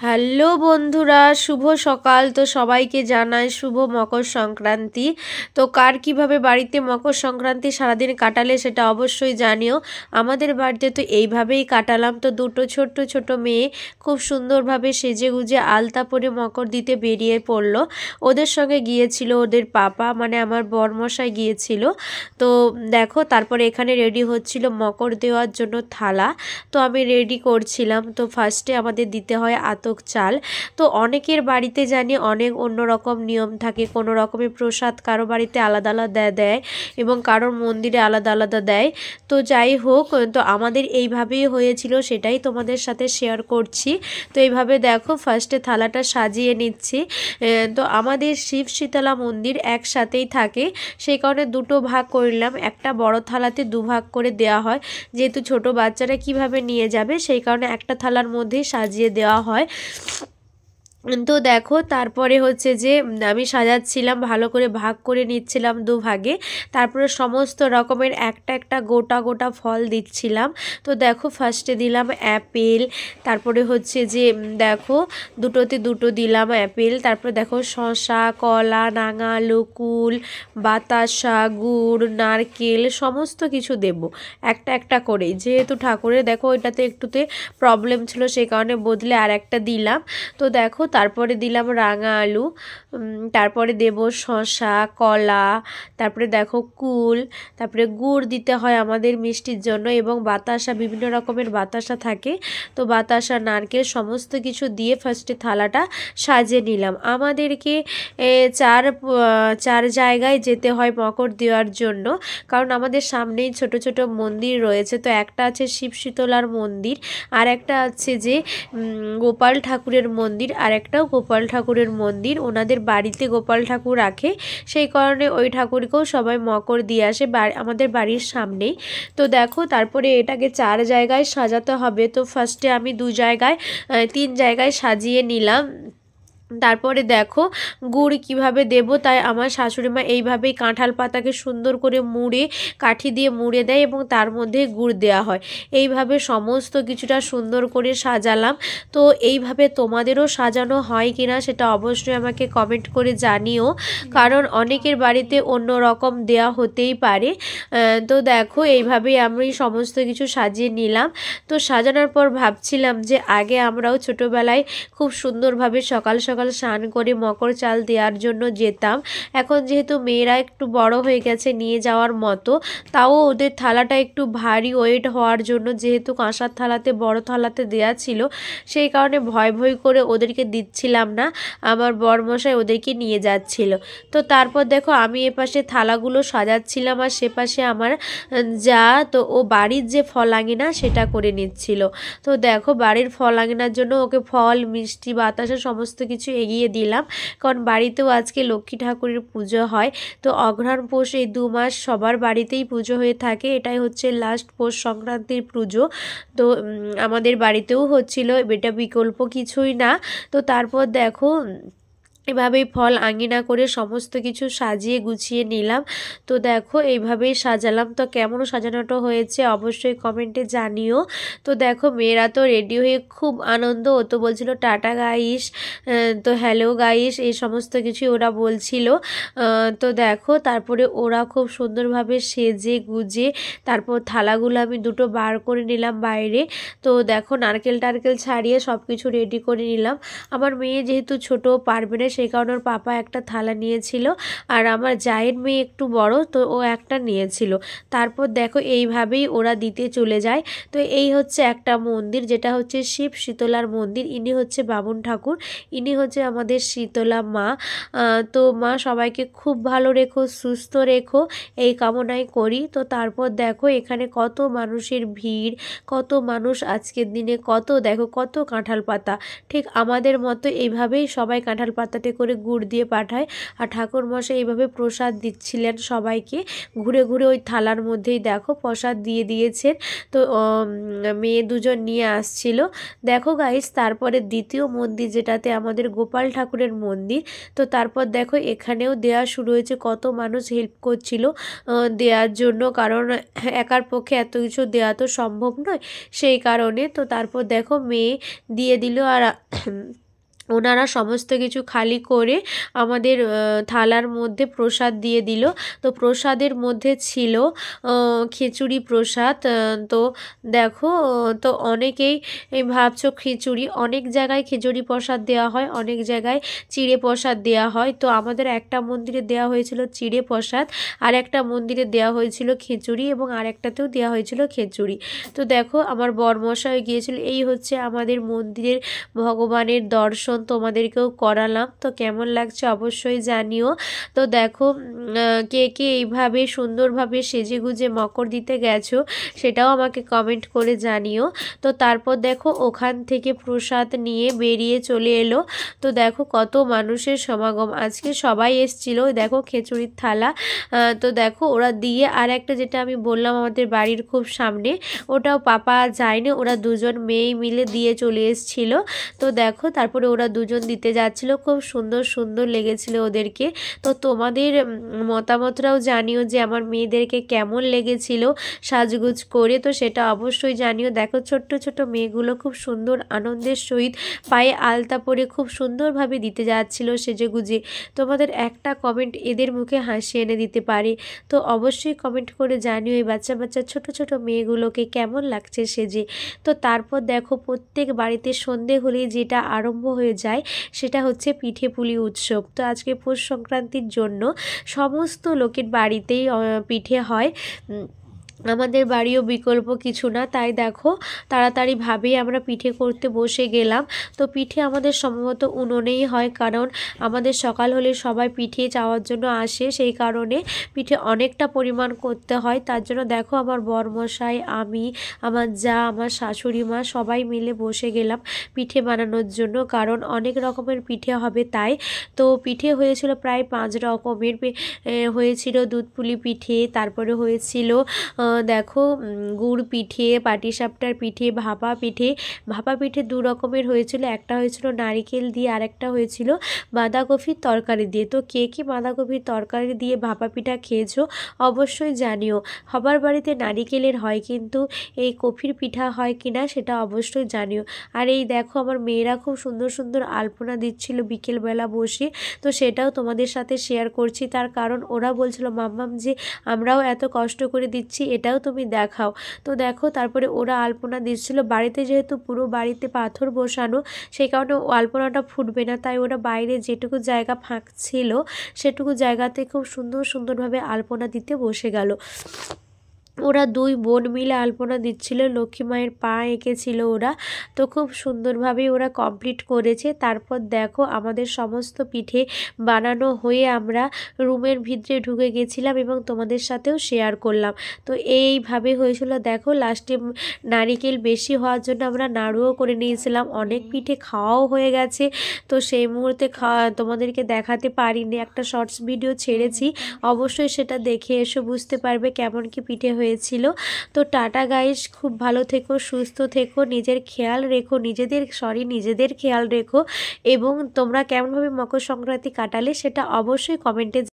Hello বন্ধুরা, শুভ সকাল। তো সবাইকে জানাই শুভ মকর সংক্রান্তি। তো কার কিভাবে বাড়িতে মকর সংক্রান্তি সারাদিন কাটালে সেটা অবশ্যই জানিও। আমাদের বাড়িতে তো এইভাবেই কাটালাম। তো দুটো ছোট্ট ছোট মেয়ে খুব সুন্দরভাবে সেজে গুজে আলতা পরে মকর দিতে বেরিয়ে পড়লো। ওদের সঙ্গে গিয়েছিল ওদের পাপা, মানে আমার বরমশাই গিয়েছিল। তো দেখো, তারপরে এখানে রেডি হচ্ছিল মকর দেওয়ার জন্য থালা। তো আমি রেডি করছিলাম। তো ফার্স্টে আমাদের দিতে হয় আতক চাল। তো অনেকের বাড়িতে জানি অনেক অন্যরকম নিয়ম থাকে, কোনো রকমের প্রসাদ কারো বাড়িতে আলাদা আলাদা দেয় এবং কারোর মন্দিরে আলাদা আলাদা দেয়। তো যাই হোক, তো আমাদের এইভাবেই হয়েছিল, সেটাই তোমাদের সাথে শেয়ার করছি। তো এইভাবে দেখো, ফার্স্টে থালাটা সাজিয়ে নিচ্ছি। তো আমাদের শিব শীতলা মন্দির একসাথেই থাকে, সেই কারণে দুটো ভাগ করলাম। একটা বড় থালাতে দুভাগ করে দেওয়া হয়, যেহেতু ছোট বাচ্চারা কিভাবে নিয়ে যাবে, সেই কারণে একটা থালার মধ্যেই সাজিয়ে দেওয়া হয়। তো দেখো, তারপরে হচ্ছে যে আমি সাজাচ্ছিলাম, ভালো করে ভাগ করে নিচ্ছিলাম দুভাগে। তারপরে সমস্ত রকমের একটা একটা গোটা গোটা ফল দিচ্ছিলাম। তো দেখো, ফার্স্টে দিলাম অ্যাপেল, তারপরে হচ্ছে যে দেখো দুটোতে দুটো দিলাম অ্যাপেল। তারপরে দেখো শসা, কলা, নাঙালু, কুল, বাতাসা, গুড়, নারকেল সমস্ত কিছু দেব একটা একটা করে, যেহেতু ঠাকুরের দেখো ওইটাতে একটুতে প্রবলেম ছিল, সেই কারণে বদলে আর একটা দিলাম। তো দেখো, তারপরে দিলাম রাঙা আলু, তারপরে দেব শসা, কলা, তারপরে দেখো কুল, তারপরে গুড় দিতে হয় আমাদের মিষ্টির জন্য, এবং বাতাসা, বিভিন্ন রকমের বাতাসা থাকে। তো বাতাসা, নারকেল সমস্ত কিছু দিয়ে ফার্স্টে থালাটা সাজিয়ে নিলাম। আমাদেরকে চার জায়গায় যেতে হয় মকর দেওয়ার জন্য, কারণ আমাদের সামনেই ছোট ছোট মন্দির রয়েছে। তো একটা আছে শিব শীতলার মন্দির, আর একটা আছে যে গোপাল ঠাকুরের মন্দির, আর একটাও গোপাল ঠাকুরের মন্দির। ওনাদের বাড়িতে গোপাল ঠাকুর রাখে, সেই কারণে ওই ঠাকুরকেও সবাই মকর দিয়ে আসে আমাদের বাড়ির সামনেই। তো দেখো, তারপরে এটাকে চার জায়গায় সাজাতে হবে। তো ফার্স্টে আমি তিন জায়গায় সাজিয়ে নিলাম। তারপরে দেখো গুড় কিভাবে দেব, তাই আমার শাশুড়িমা এইভাবেই কাঁঠাল পাতাকে সুন্দর করে মুড়ে, কাঠি দিয়ে মুড়ে দেয় এবং তার মধ্যে গুড় দেওয়া হয়। এইভাবে সমস্ত কিছুটা সুন্দর করে সাজালাম। তো এইভাবে তোমাদেরও সাজানো হয় কিনা সেটা অবশ্যই আমাকে কমেন্ট করে জানিও, কারণ অনেকের বাড়িতে অন্য রকম দেয়া হতেই পারে। তো দেখো, এইভাবেই আমি সমস্ত কিছু সাজিয়ে নিলাম। তো সাজানোর পর ভাবছিলাম যে আগে আমরাও ছোটোবেলায় খুব সুন্দরভাবে সকাল সকাল স্নান করে মকর চাল দেওয়ার জন্য যেতাম। এখন যেহেতু মেয়েরা একটু বড় হয়ে গেছে নিয়ে যাওয়ার মতো, তাও ওদের থালাটা একটু ভারী ওয়েট হওয়ার জন্য, যেহেতু কাঁসার থালাতে বড় থালাতে দেয়া ছিল, সেই কারণে ভয় ভয় করে ওদেরকে দিচ্ছিলাম না। আমার বরমশাই ওদেরকে নিয়ে যাচ্ছিল। তো তারপর দেখো, আমি এপাশে থালাগুলো সাজাচ্ছিলাম, আর সেপাশে আমার যা, তো ও বাড়ির যে ফল আঙিনা সেটা করে নিচ্ছিল। তো দেখো, বাড়ির ফল আঙিনার জন্য ওকে ফল, মিষ্টি, বাতাসা সমস্ত কিছু এগিয়ে দিলাম, কারণ বাড়িতেও আজকে লক্ষ্মী ঠাকুরের পুজো হয়। তো অঘ্রাণ পৌষ এই 2 মাস সবার বাড়িতেই পুজো হয়ে থাকে, এটাই হচ্ছে লাস্ট পৌষ সংক্রান্তির পুজো। তো আমাদের বাড়িতেও হচ্ছিল, এটা বিকল্প কিছুই না। তো তারপর দেখো, এভাবেই ফল আঙিনা করে সমস্ত কিছু সাজিয়ে গুছিয়ে নিলাম। তো দেখো, এইভাবেই সাজালাম। তো কেমন সাজানোটা হয়েছে অবশ্যই কমেন্টে জানিও। তো দেখো, মেয়েরা তো রেডি হয়ে খুব আনন্দ, ও তো বলছিল টাটা গাইস, তো হ্যালো গাইস, এই সমস্ত কিছুই ওরা বলছিল। তো দেখো, তারপরে ওরা খুব সুন্দরভাবে সেজে গুজে, তারপর থালাগুলো আমি দুটো বার করে নিলাম বাইরে। তো দেখো, নারকেল টারকেল ছাড়িয়ে সব কিছু রেডি করে নিলাম। আমার মেয়ে যেহেতু ছোট, পারবে না, সেই কারণে ওর পাপা একটা থালা নিয়েছিল, আর আমার জায়ের মেয়ে একটু বড়, তো ও একটা নিয়েছিল। তারপর দেখো, এইভাবেই ওরা দিতে চলে যায়। তো এই হচ্ছে একটা মন্দির, যেটা হচ্ছে শিব শীতলার মন্দির। ইনি হচ্ছে বামুন ঠাকুর, ইনি হচ্ছে আমাদের শীতলা মা। তো মা সবাইকে খুব ভালো রেখো, সুস্থ রেখো, এই কামনাই করি। তো তারপর দেখো, এখানে কত মানুষের ভিড়, কত মানুষ আজকের দিনে, দেখো কত কাঁঠাল পাতা। ঠিক আমাদের মতো এইভাবেই সবাই কাঁঠাল পাতাতে করে গুড় দিয়ে পাঠায়, আর ঠাকুরমশাই এইভাবে প্রসাদ দিচ্ছিলেন সবাইকে ঘুরে ঘুরে। ওই থালার মধ্যেই দেখো প্রসাদ দিয়ে দিয়েছেন। তো মেয়ে দুজন নিয়ে আসছিল। দেখো গাইস, তারপরে দ্বিতীয় মন্দির, যেটাতে আমাদের গোপাল ঠাকুরের মন্দির। তো তারপর দেখো, এখানেও দেয়া শুরু হয়েছে, কত মানুষ হেল্প করছিল দেওয়ার জন্য, কারণ একার পক্ষে এত কিছু দেওয়া তো সম্ভব নয়, সেই কারণে। তো তারপর দেখো, মেয়ে দিয়ে দিল, আর ওনারা সমস্ত কিছু খালি করে আমাদের থালার মধ্যে প্রসাদ দিয়ে দিল। তো প্রসাদের মধ্যে ছিল খিচুড়ি প্রসাদ। তো দেখো, তো অনেকেই ভাবছো খিচুড়ি, অনেক জায়গায় খিচুড়ি প্রসাদ দেওয়া হয়, অনেক জায়গায় চিড়ে প্রসাদ দেওয়া হয়। তো আমাদের একটা মন্দিরে দেওয়া হয়েছিল চিড়ে প্রসাদ, আর একটা মন্দিরে দেওয়া হয়েছিল খিচুড়ি, এবং আরেকটাতেও দেওয়া হয়েছিল খিচুড়ি। তো দেখো আমার বরমশাই গিয়েছিল। এই হচ্ছে আমাদের মন্দিরের ভগবানের দর্শন, তোমাদেরকেও করালাম। তো কেমন লাগছে অবশ্যই জানিও। তো দেখো কে কে এইভাবে সুন্দরভাবে সেজেগুজে মকর দিতে গেছো সেটাও আমাকে কমেন্ট করে জানিও। তো তারপর দেখো ওখান থেকে প্রসাদ নিয়ে বেরিয়ে চলে এলো। তো দেখো কত মানুষের সমাগম, আজকে সবাই এসছিল। দেখো খিচুড়ির থালা। তো দেখো ওরা দিয়ে, আর একটা যেটা আমি বললাম আমাদের বাড়ির খুব সামনে, ওটাও পাপা যায়নি, ওরা দুজন মেয়ে মিলে দিয়ে চলে এসছিল। তো দেখো তারপরে ওরা দুজন দিতে যাচ্ছিল, খুব সুন্দর সুন্দর লেগেছিল ওদেরকে। তো তোমাদের মতামতটাও জানিও যে আমার মেয়েদেরকে কেমন লেগেছিল সাজগুজ করে, তো সেটা অবশ্যই জানিও। দেখো ছোট্ট ছোট মেয়েগুলো খুব সুন্দর আনন্দের সহিত পায়ে আলতা পরে খুব সুন্দরভাবে দিতে যাচ্ছিল সেজেগুজে। তোমাদের একটা কমেন্ট এদের মুখে হাসি এনে দিতে পারে। তো অবশ্যই কমেন্ট করে জানিও এই বাচ্চা বাচ্চা ছোট ছোট মেয়েগুলোকে কেমন লাগছে সেজে। তো তারপর দেখো প্রত্যেক বাড়িতে সন্ধে হলেই যেটা আরম্ভ হয়ে যায় সেটা হচ্ছে পিঠে পুলি উৎসব। তো আজকে পৌষ সংক্রান্তির জন্য সমস্ত লোকের বাড়িতেই পিঠে হয়। আমাদের বাড়িও বিকল্প কিছু না। তাই দেখো তাড়াতাড়িভাবেই আমরা পিঠে করতে বসে গেলাম। তো পিঠে আমাদের সম্ভবত উনুনেই হয়, কারণ আমাদের সকাল হলে সবাই পিঠে চাওয়ার জন্য আসে, সেই কারণে পিঠে অনেকটা পরিমাণ করতে হয়। তার জন্য দেখো আমার বরমশাই, আমি, আমার যা, আমার শাশুড়ি মা সবাই মিলে বসে গেলাম পিঠে বানানোর জন্য, কারণ অনেক রকমের পিঠে হবে তাই। তো পিঠে হয়েছিল প্রায় 5 রকমের। হয়েছিল দুধ পুলি পিঠে, তারপরে হয়েছিল দেখো গুড় পিঠে, পাটিসাপটার পিঠে, ভাপা পিঠে। ভাপা পিঠে 2 রকমের হয়েছিল, একটা হয়েছিল নারিকেল দিয়ে, আর একটা হয়েছিল বাঁধাকপির তরকারি দিয়ে। তো কে কে বাঁধাকপির তরকারি দিয়ে ভাপা পিঠা খেয়েছো অবশ্যই জানিও। সবার বাড়িতে নারিকেলের হয়, কিন্তু এই কপির পিঠা হয় কিনা সেটা অবশ্যই জানিও। আর এই দেখো আমার মেয়েরা খুব সুন্দর সুন্দর আলপনা দিচ্ছিল বিকেলবেলা বসে, তো সেটাও তোমাদের সাথে শেয়ার করছি। তার কারণ ওরা বলছিল মাম্মাম যে আমরাও এত কষ্ট করে দিচ্ছি, এটাও তুমি দেখাও। তো দেখো তারপরে ওরা আলপনা দিচ্ছিল। বাড়িতে যেহেতু পুরো বাড়িতে পাথর বসানো, সেই কারণে আলপনাটা ফুটবে না, তাই ওরা বাইরে যেটুকু জায়গা ফাঁক ছিল সেটুকু জায়গাতে খুব সুন্দর সুন্দরভাবে আলপনা দিতে বসে গেল। ওরা 2 বোন মিলে আলপনা দিচ্ছিল, লক্ষ্মী মায়ের পা এঁকেছিল ওরা। তো খুব সুন্দরভাবে ওরা কমপ্লিট করেছে। তারপর দেখো আমাদের সমস্ত পিঠে বানানো হয়ে আমরা রুমের ভিতরে ঢুকে গেছিলাম এবং তোমাদের সাথেও শেয়ার করলাম। তো এইভাবে হয়েছিল। দেখো লাস্টে নারিকেল বেশি হওয়ার জন্য আমরা নাড়ুও করে নিয়েছিলাম, অনেক পিঠে খাওয়াও হয়ে গেছে। তো সেই মুহূর্তে তোমাদেরকে দেখাতে পারিনি, একটা শর্টস ভিডিও ছেড়েছি, অবশ্যই সেটা দেখে এসো, বুঝতে পারবে কেমন কি পিঠে হয়েছিল। তো টাটা গাইস, খুব ভালো থেকো, সুস্থ থেকো, নিজের খেয়াল রেখো, নিজেদের খেয়াল রেখো, এবং তোমরা কেমনভাবে মকর সংক্রান্তি কাটালে সেটা অবশ্যই কমেন্টে